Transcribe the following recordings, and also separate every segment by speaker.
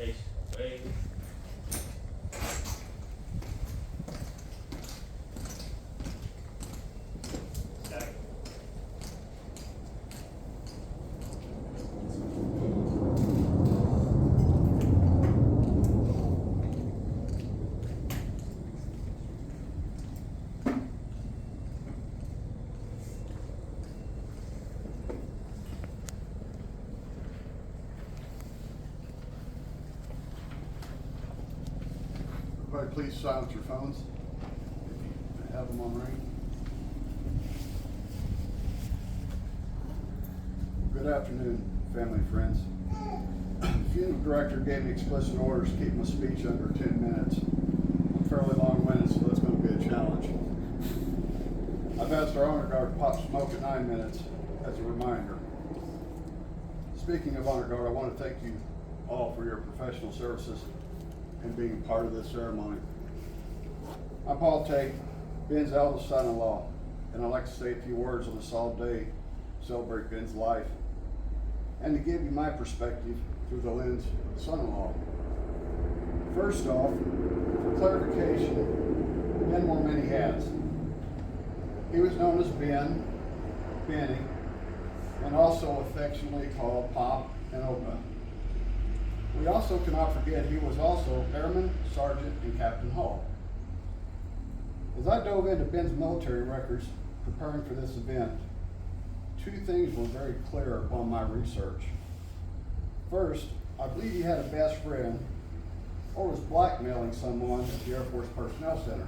Speaker 1: face away. Second.
Speaker 2: Everybody please silence your phones if you have them on ring. Good afternoon, family and friends. The funeral director gave me explicit orders to keep my speech under 10 minutes. I'm fairly long-winded, so that's going to be a challenge. I've asked our honor guard to pop smoke at 9 minutes as a reminder. Speaking of honor guard, I want to thank you all for your professional services and being part of this ceremony. I'm Paul Tate, Ben's eldest son-in-law, and I'd like to say a few words on this solemn day to celebrate Ben's life and to give you my perspective through the lens of the son-in-law. First off, for clarification, Ben wore many hats. He was known as Ben, Benny, and also affectionately called Pop and Opa. We also cannot forget he was also Airman, Sergeant, and Captain Hall. As I dove into Ben's military records preparing for this event, two things were very clear upon my research. First, I believe he had a best friend or was blackmailing someone at the Air Force Personnel Center.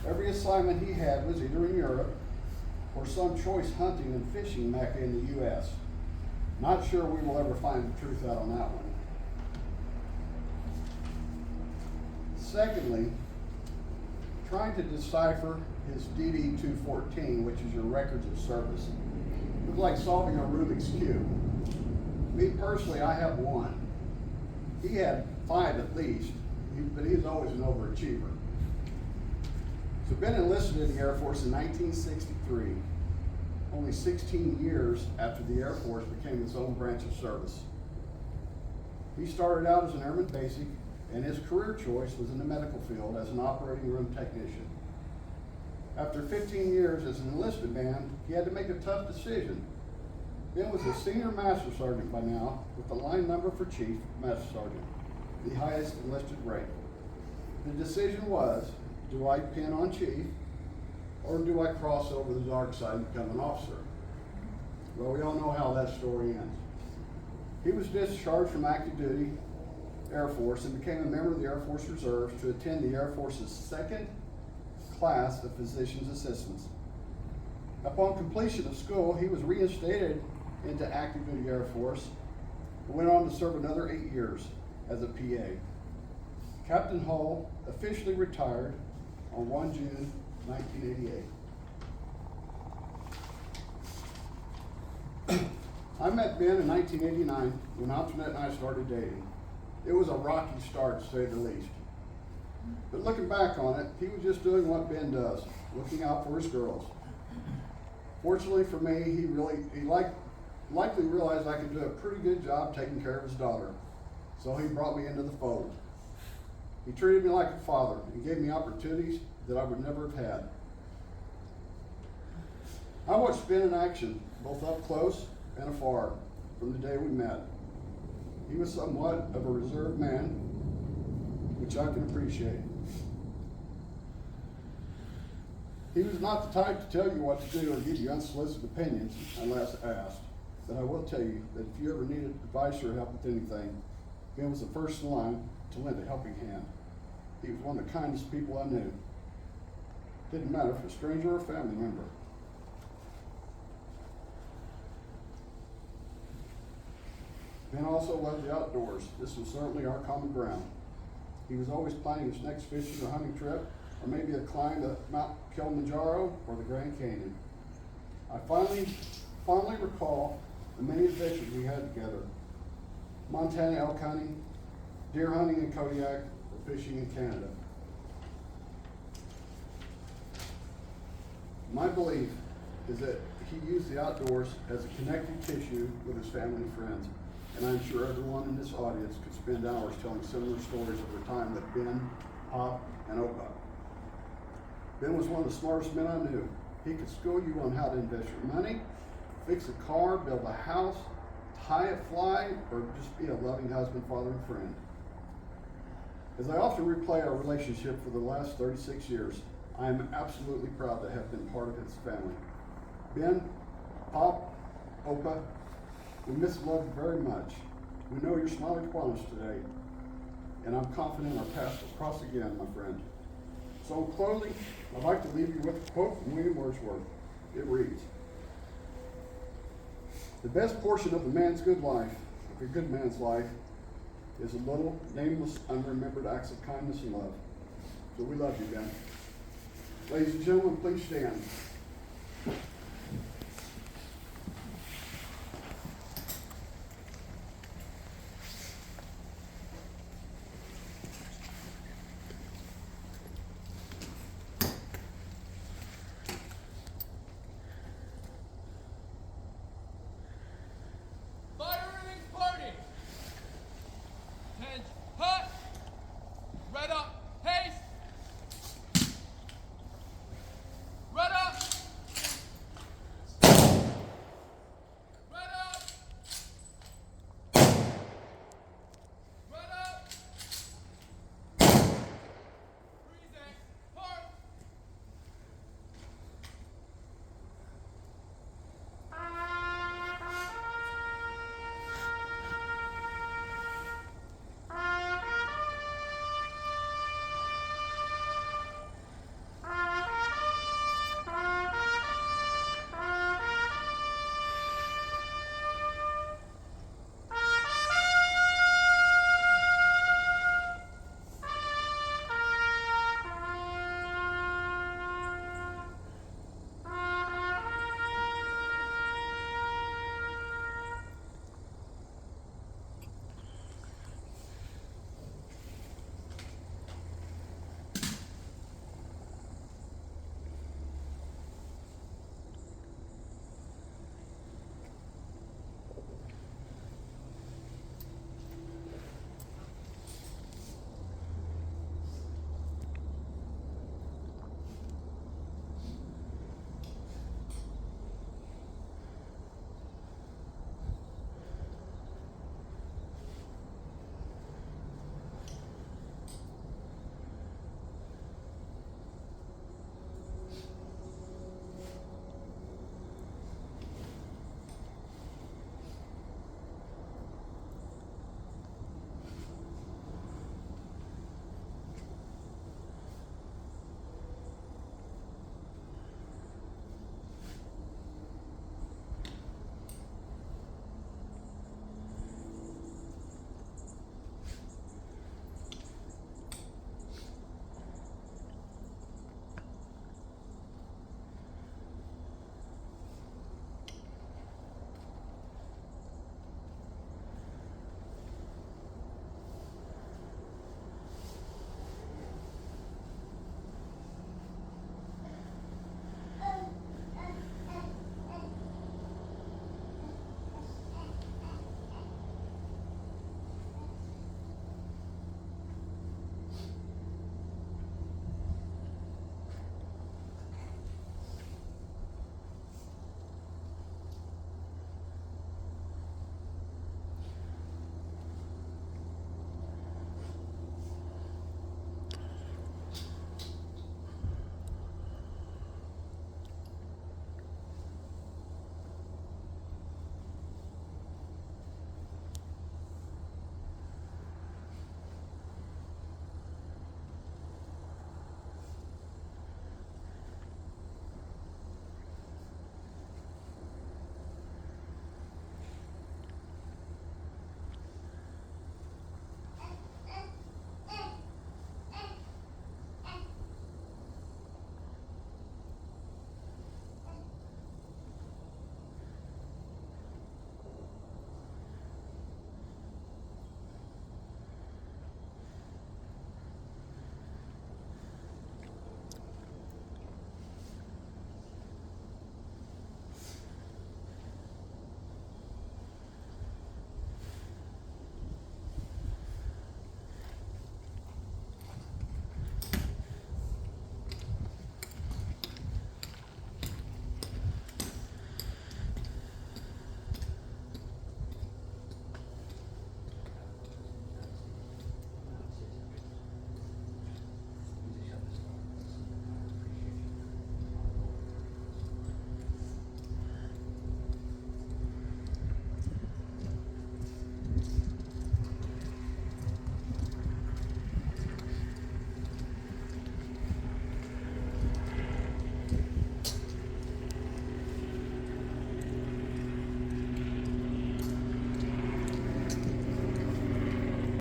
Speaker 2: Every assignment he had was either in Europe or some choice hunting and fishing mecca in the U.S. Not sure we will ever find the truth out on that one. Secondly, trying to decipher his DD-214, which is your records of service, it was like solving a Rubik's Cube. Me personally, I have one. He had 5 at least, but he was always an overachiever. So Ben enlisted in the Air Force in 1963, only 16 years after the Air Force became its own branch of service. He started out as an airman basic, and his career choice was in the medical field as an operating room technician. After 15 years as an enlisted man, he had to make a tough decision. Ben was a senior master sergeant by now, with the line number for chief, master sergeant, the highest enlisted rank. The decision was, do I pin on chief, or do I cross over the dark side and become an officer? Well, we all know how that story ends. He was discharged from active duty Air Force and became a member of the Air Force Reserves to attend the Air Force's second class of physician's assistants. Upon completion of school, he was reinstated into active duty Air Force and went on to serve another 8 years as a PA. Captain Hull officially retired on 1 June 1988. I met Ben in 1989 when Antoinette and I started dating. It was a rocky start, to say the least. But looking back on it, he was just doing what Ben does, looking out for his girls. Fortunately for me, he likely realized I could do a pretty good job taking care of his daughter, so he brought me into the fold. He treated me like a father and gave me opportunities that I would never have had. I watched Ben in action, both up close and afar, from the day we met. He was somewhat of a reserved man, which I can appreciate. He was not the type to tell you what to do or give you unsolicited opinions unless asked. But I will tell you that if you ever needed advice or help with anything, Ben was the first in line to lend a helping hand. He was one of the kindest people I knew. Didn't matter if it was a stranger or a family member. Ben also loved the outdoors. This was certainly our common ground. He was always planning his next fishing or hunting trip, or maybe a climb to Mount Kilimanjaro or the Grand Canyon. I fondly recall the many adventures we had together. Montana elk hunting, deer hunting in Kodiak, or fishing in Canada. My belief is that he used the outdoors as a connective tissue with his family and friends. and I'm sure everyone in this audience could spend hours telling similar stories of the time that Ben, Pop, and Opa. Ben was one of the smartest men I knew. He could school you on how to invest your money, fix a car, build a house, tie a fly, or just be a loving husband, father, and friend. As I often replay our relationship for the last 36 years, I am absolutely proud to have been part of his family. Ben, Pop, Opa, we miss love very much. We know you're smiling upon us today, and I'm confident our paths will cross again, my friend. So in closing, I'd like to leave you with a quote from William Wordsworth. It reads, "The best portion of a man's good life, of a good man's life, is a little, nameless, unremembered acts of kindness and love." So we love you, Ben. Ladies and gentlemen, please stand.